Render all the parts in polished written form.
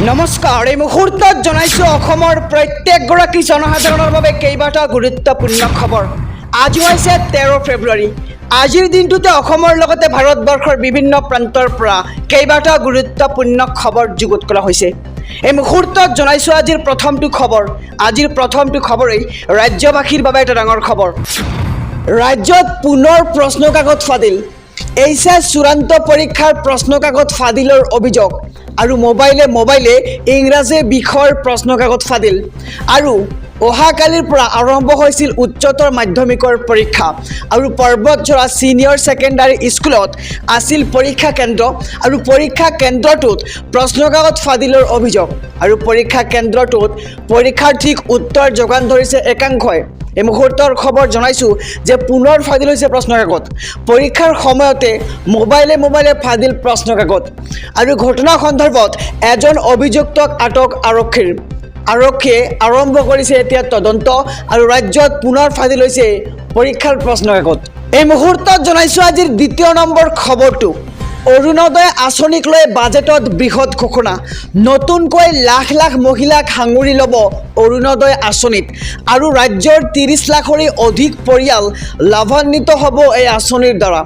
নমস্কাৰ এই মুহূৰ্তত জনাইছো অসমৰ প্ৰত্যেকগৰাকী জনসাধাৰণৰ বাবে কেইবাটা গুৰুত্বপূৰ্ণ খবৰ। আজি হৈছে 13 ফেব্ৰুৱাৰী। আজিৰ দিনটোতে অসমৰ লগতে ভাৰতবৰ্ষৰ বিভিন্ন প্ৰান্তৰ পৰা কেইবাটা গুৰুত্বপূৰ্ণ খবৰ যুগুত কৰা হৈছে। এই মুহূৰ্তত জনাইছো আজিৰ প্ৰথমটো খবৰেই ৰাজ্যবাসীৰ বাবে এটা ডাঙৰ খবৰ। ৰাজ্যত পুনৰ প্ৰশ্ন কাকত ফাদিল। এইচএছ চূড়ান্ত পৰীক্ষাৰ প্ৰশ্ন কাকত ফাদিলৰ অভিযোগ আৰু মোবাইলে ইংৰাজী বিষয়ৰ প্ৰশ্ন কাকত ফাদিল। আৰু অহাকালিৰ পৰা আৰম্ভ হৈছিল উচ্চতৰ মাধ্যমিকৰ পৰীক্ষা আৰু পৰ্বতঝৰা ছিনিয়ৰ ছেকেণ্ডাৰী স্কুলত আছিল পৰীক্ষা কেন্দ্ৰ আৰু পৰীক্ষা কেন্দ্ৰটোত প্ৰশ্ন কাকত ফাদিলৰ অভিযোগ আৰু পৰীক্ষা কেন্দ্ৰটোত পৰীক্ষাৰ্থীক উত্তৰ যোগান ধৰিছে একাংশই। এই মুহূৰ্তৰ খবৰ জনাইছোঁ যে পুনৰ ফাদিল হৈছে প্ৰশ্ন কাকত। পৰীক্ষাৰ সময়তে মোবাইলে ফাদিল প্ৰশ্ন কাকত আৰু ঘটনা সন্দৰ্ভত এজন অভিযুক্তক আটক আৰক্ষীয়ে আৰম্ভ কৰিছে এতিয়া তদন্ত আৰু ৰাজ্যত পুনৰ ফাদিল হৈছে পৰীক্ষাৰ প্ৰশ্ন কাকত। এই মুহূৰ্তত জনাইছোঁ আজিৰ দ্বিতীয় নম্বৰ খবৰটো। অৰুণোদয় আঁচনিক লৈ বাজেটত বৃহৎ ঘোষণা। নতুনকৈ লাখ লাখ মহিলাক সাঙুৰি ল'ব অৰুণোদয় আঁচনিত আৰু ৰাজ্যৰ 30 লাখৰো অধিক পৰিয়াল লাভান্বিত হ'ব এই আঁচনিৰ দ্বাৰা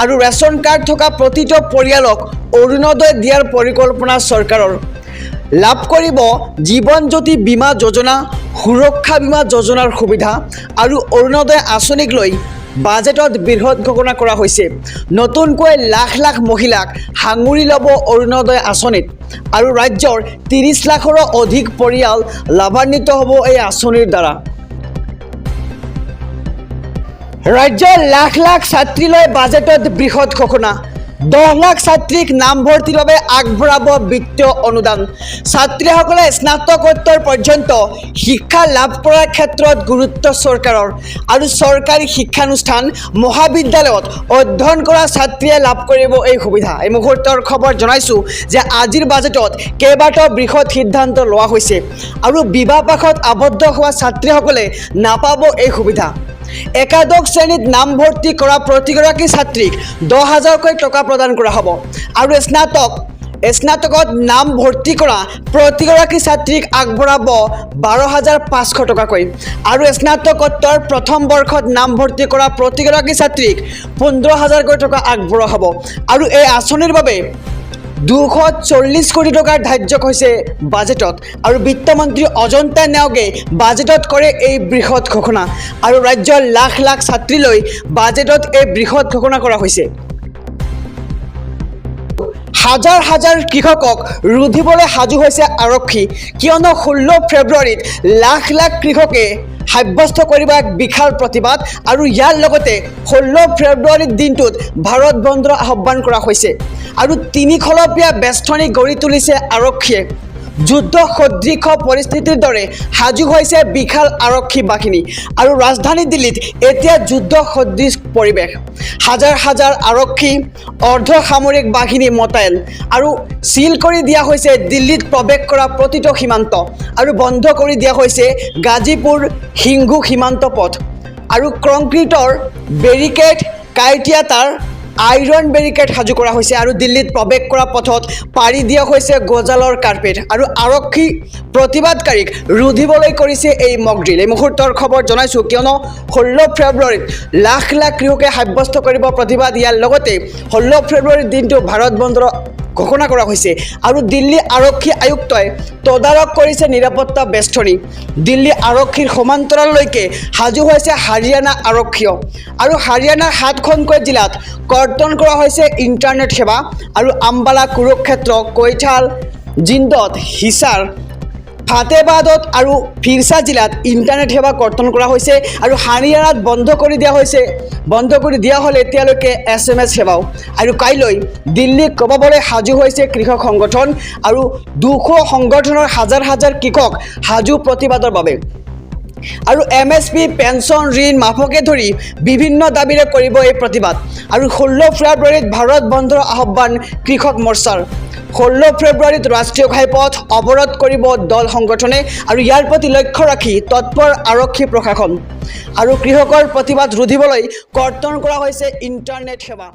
আৰু ৰেচন কাৰ্ড থকা প্ৰতিটো পৰিয়ালক অৰুণোদয় দিয়াৰ পৰিকল্পনা চৰকাৰৰ। লাভ কৰিব জীৱন জ্যোতি বীমা যোজনা, সুৰক্ষা বীমা যোজনাৰ সুবিধা আৰু অৰুণোদয় আঁচনিক লৈ বাজেটত বৃহৎ ঘোষণা কৰা হৈছে। নতুনকৈ লাখ লাখ মহিলাক সাঙুৰি ল'ব অৰুণোদয় আঁচনিত আৰু ৰাজ্যৰ 30 লাখৰো অধিক পৰিয়াল লাভান্বিত হ'ব এই আঁচনিৰ দ্বাৰা। ৰাজ্যৰ লাখ লাখ ছাত্ৰীলৈ বাজেটত বৃহৎ ঘোষণা। 10 লাখ ছাত্ৰীক নামভৰ্তিৰ বাবে আগবঢ়াব বিত্তীয় অনুদান। ছাত্ৰীসকলে স্নাতকোত্তৰ পৰ্যন্ত শিক্ষা লাভ কৰাৰ ক্ষেত্ৰত গুৰুত্ব চৰকাৰৰ আৰু চৰকাৰী শিক্ষানুষ্ঠান মহাবিদ্যালয়ত অধ্যয়ন কৰা ছাত্ৰীয়ে লাভ কৰিব এই সুবিধা। এই মুহূৰ্তৰ খবৰ জনাইছোঁ যে আজিৰ বাজেটত কেইবাটাও বৃহৎ সিদ্ধান্ত লোৱা হৈছে আৰু বিবাহপাশত আবদ্ধ হোৱা ছাত্ৰীসকলে নাপাব এই সুবিধা। একাদশ শ্ৰেণীত নামভৰ্তি কৰা প্ৰতিগৰাকী ছাত্ৰীক 10,000কৈ টকা প্ৰদান কৰা হ'ব আৰু স্নাতকত নামভৰ্তি কৰা প্ৰতিগৰাকী ছাত্ৰীক আগবঢ়াব 12,500 টকাকৈ আৰু স্নাতকোত্তৰ প্ৰথম বৰ্ষত নামভৰ্তি কৰা প্ৰতিগৰাকী ছাত্ৰীক 15,000কৈ টকা আগবঢ়োৱা হ'ব আৰু এই আঁচনিৰ বাবে 240 কোটি টকাৰ ধাৰ্য হৈছে বাজেটত আৰু বিত্তমন্ত্ৰী অজন্তা নেওগে বাজেটত কৰে এই বৃহৎ ঘোষণা আৰু ৰাজ্যৰ লাখ লাখ ছাত্ৰীলৈ বাজেটত এই বৃহৎ ঘোষণা কৰা হৈছে। হাজাৰ হাজাৰ কৃষকক ৰুধিবলৈ সাজু হৈছে আৰক্ষী, কিয়নো 16 ফেব্ৰুৱাৰীত লাখ লাখ কৃষকে সাব্যস্ত কৰিব এক বিশাল প্ৰতিবাদ আৰু ইয়াৰ লগতে 16 ফেব্ৰুৱাৰীৰ দিনটোত ভাৰত বন্ধৰ আহ্বান কৰা হৈছে আৰু 3 খলপীয়া বেষ্টনী গঢ়ি তুলিছে আৰক্ষীয়ে। যুদ্ধ সদৃশ পৰিস্থিতিৰ দৰে সাজু হৈছে বিশাল আৰক্ষী বাহিনী আৰু ৰাজধানী দিল্লীত এতিয়া যুদ্ধ সদৃশ পৰিৱেশ। হাজাৰ হাজাৰ আৰক্ষী অৰ্ধসামৰিক বাহিনী মোতায়েন আৰু চিল কৰি দিয়া হৈছে দিল্লীত প্ৰৱেশ কৰা প্ৰতিটো সীমান্ত আৰু বন্ধ কৰি দিয়া হৈছে গাজীপুৰ হিংগু সীমান্ত পথ আৰু কংক্ৰিটৰ বেৰিকেড, কাঁইটীয়া তাঁৰ, আইৰণ বেৰিকেড সাজু কৰা হৈছে আৰু দিল্লীত প্ৰৱেশ কৰা পথত পাৰি দিয়া হৈছে গজালৰ কাৰ্পেট আৰু আৰক্ষী প্ৰতিবাদকাৰীক ৰুধিবলৈ কৰিছে এই মক ড্ৰিল। এই মুহূৰ্তৰ খবৰ জনাইছোঁ কিয়নো 16 ফেব্ৰুৱাৰীত লাখ লাখ কৃষকে সাব্যস্ত কৰিব প্ৰতিবাদ। ইয়াৰ লগতে 16 ফেব্ৰুৱাৰীৰ দিনটো ভাৰত বন্ধৰ ঘোষণা কৰা হৈছে আৰু দিল্লী আৰক্ষী আয়ুক্তই তদাৰক কৰিছে নিৰাপত্তা বেষ্টনী। দিল্লী আৰক্ষীৰ সমান্তৰাললৈকে সাজু হৈছে হাৰিয়ানা আৰক্ষীয় আৰু হাৰিয়ানাৰ 7খনকৈ জিলাত কৰ্তন কৰা হৈছে ইণ্টাৰনেট সেৱা আৰু আম্বালা, কুৰুক্ষেত্ৰ, কৈথাল, জিন্দত, হিছাৰ, ফাতেহাবাদত আৰু ফিৰছা জিলাত ইণ্টাৰনেট সেৱা কৰ্তন কৰা হৈছে আৰু হাৰিয়ানাত বন্ধ কৰি দিয়া হ'ল এতিয়ালৈকে SMS সেৱাও আৰু কাইলৈ দিল্লীক কবাবলৈ সাজু হৈছে কৃষক সংগঠন আৰু 200 সংগঠনৰ হাজাৰ হাজাৰ কৃষক সাজু প্ৰতিবাদৰ বাবে আৰু MSP, পেঞ্চন, ঋণ মাফকে ধৰি বিভিন্ন দাবীৰে কৰিব এই প্ৰতিবাদ আৰু 16 ফেব্ৰুৱাৰীত ভাৰত বন্ধৰ আহ্বান কৃষক মৰ্চাৰ। 16 ফেব্ৰুৱাৰীত ৰাষ্ট্ৰীয় ঘাইপথ অৱৰোধ কৰিব দল সংগঠনে আৰু ইয়াৰ প্ৰতি লক্ষ্য ৰাখি তৎপৰ আৰক্ষী প্ৰশাসন আৰু কৃষকৰ প্ৰতিবাদ ৰুধিবলৈ কৰ্তন কৰা হৈছে ইণ্টাৰনেট সেৱা।